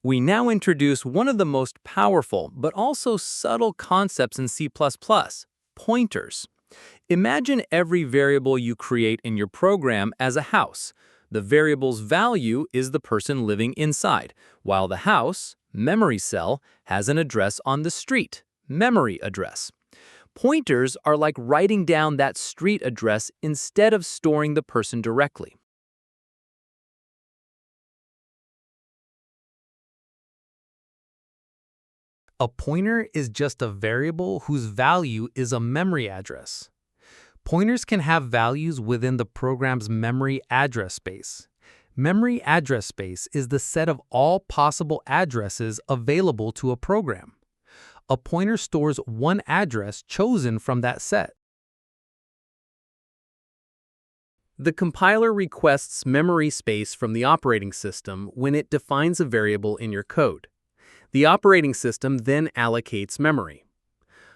We now introduce one of the most powerful but also subtle concepts in C++, pointers. Imagine every variable you create in your program as a house. The variable's value is the person living inside, while the house, memory cell, has an address on the street, memory address. Pointers are like writing down that street address instead of storing the person directly. A pointer is just a variable whose value is a memory address. Pointers can have values within the program's memory address space. Memory address space is the set of all possible addresses available to a program. A pointer stores one address chosen from that set. The compiler requests memory space from the operating system when it defines a variable in your code. The operating system then allocates memory.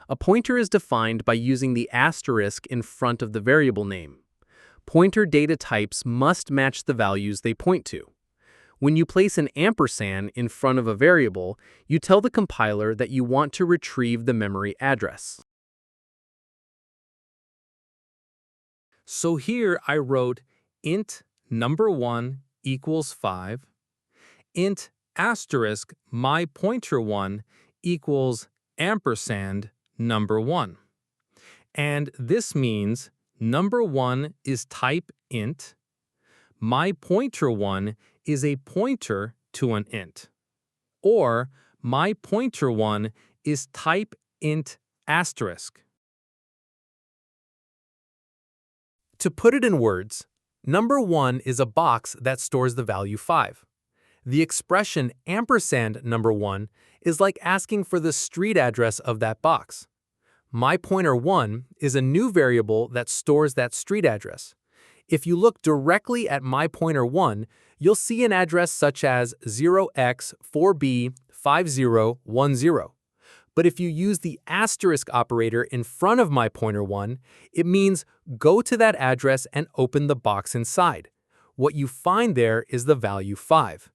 A pointer is defined by using the asterisk in front of the variable name. Pointer data types must match the values they point to. When you place an ampersand in front of a variable, you tell the compiler that you want to retrieve the memory address. So here I wrote int number1 equals 5, int asterisk my pointer1 equals ampersand number1. And this means number1 is type int, my pointer1 is a pointer to an int, or my pointer1 is type int asterisk. To put it in words, number1 is a box that stores the value 5. The expression ampersand number1 is like asking for the street address of that box. My pointer1 is a new variable that stores that street address. If you look directly at my pointer1, you'll see an address such as 0x4b5010. But if you use the asterisk operator in front of my pointer1, it means go to that address and open the box inside. What you find there is the value 5.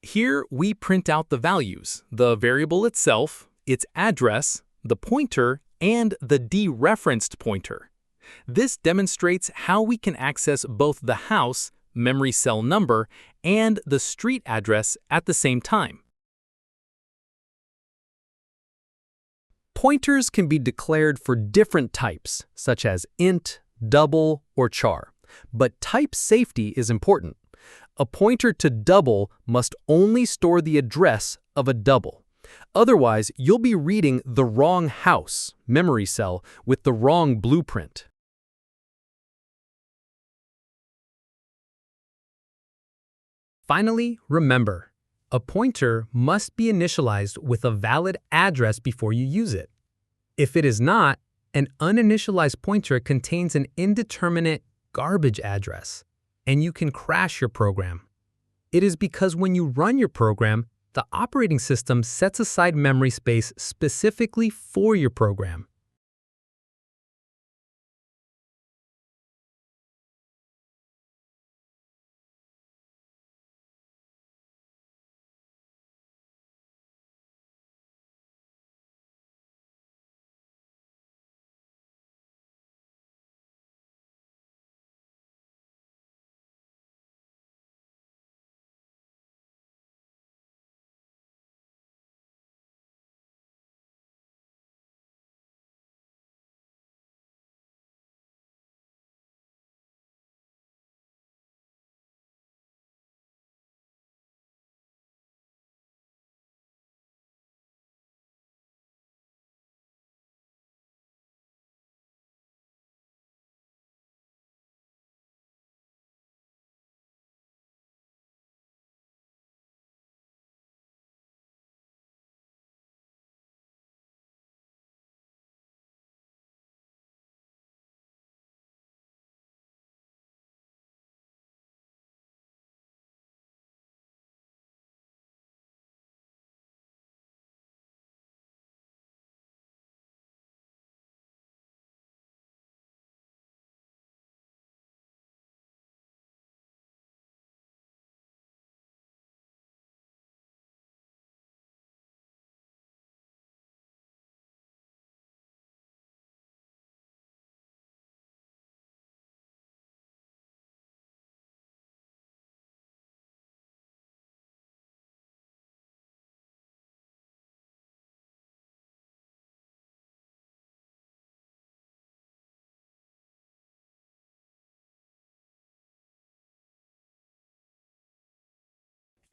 Here we print out the values, the variable itself, its address, the pointer, and the dereferenced pointer. This demonstrates how we can access both the house, memory cell number, and the street address at the same time. Pointers can be declared for different types, such as int, double, or char, but type safety is important. A pointer to double must only store the address of a double. Otherwise, you'll be reading the wrong house, memory cell, with the wrong blueprint. Finally, remember, a pointer must be initialized with a valid address before you use it. If it is not, an uninitialized pointer contains an indeterminate garbage address, and you can crash your program. It is because when you run your program, the operating system sets aside memory space specifically for your program.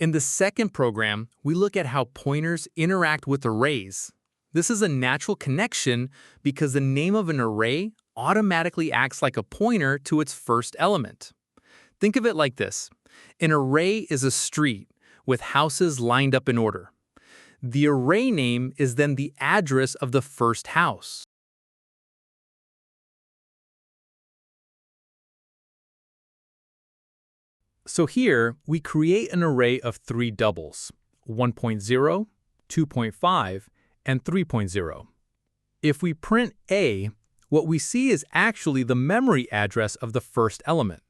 In the second program, we look at how pointers interact with arrays. This is a natural connection because the name of an array automatically acts like a pointer to its first element. Think of it like this. An array is a street with houses lined up in order. The array name is then the address of the first house. So here, we create an array of three doubles, 1.0, 2.5, and 3.0. If we print A, what we see is actually the memory address of the first element.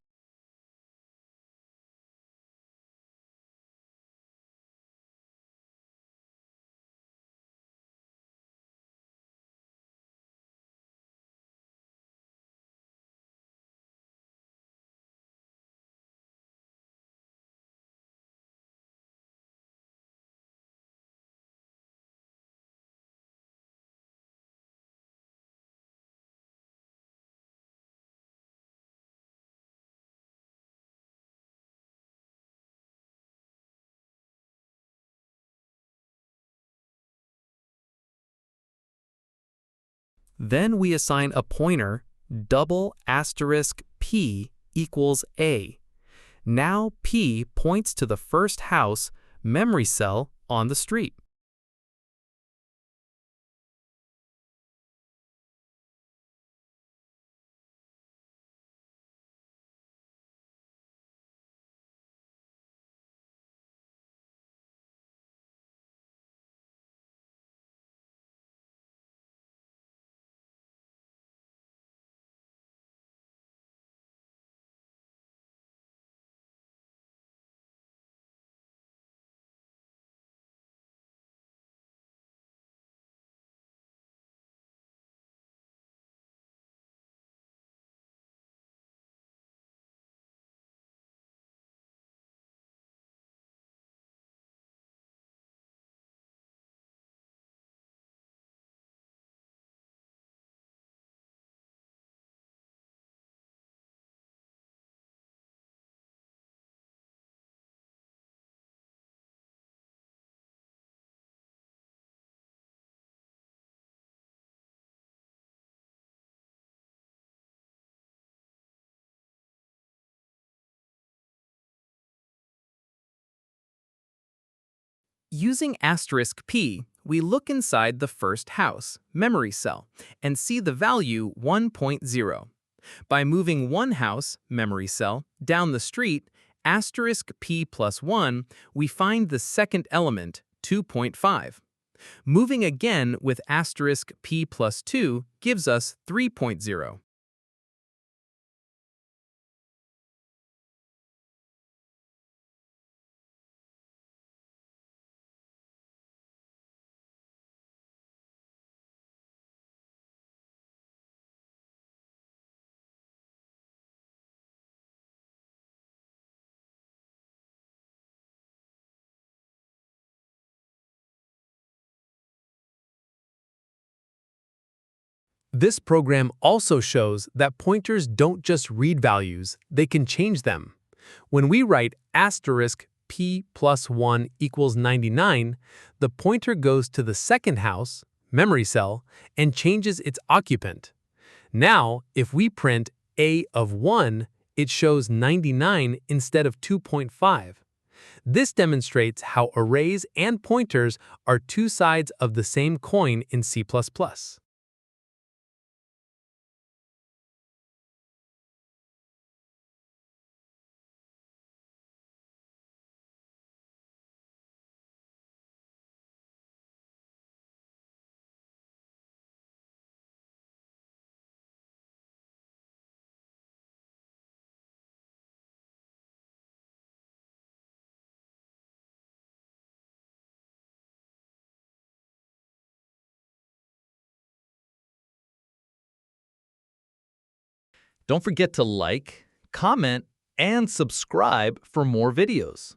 Then we assign a pointer double asterisk P equals A. Now P points to the first house memory cell on the street. Using asterisk P, we look inside the first house, memory cell, and see the value 1.0. By moving one house, memory cell, down the street, asterisk p plus 1, we find the second element, 2.5. Moving again with asterisk p plus 2 gives us 3.0. This program also shows that pointers don't just read values, they can change them. When we write asterisk p plus 1 equals 99, the pointer goes to the second house, memory cell, and changes its occupant. Now, if we print a of 1, it shows 99 instead of 2.5. This demonstrates how arrays and pointers are two sides of the same coin in C++. Don't forget to like, comment, and subscribe for more videos.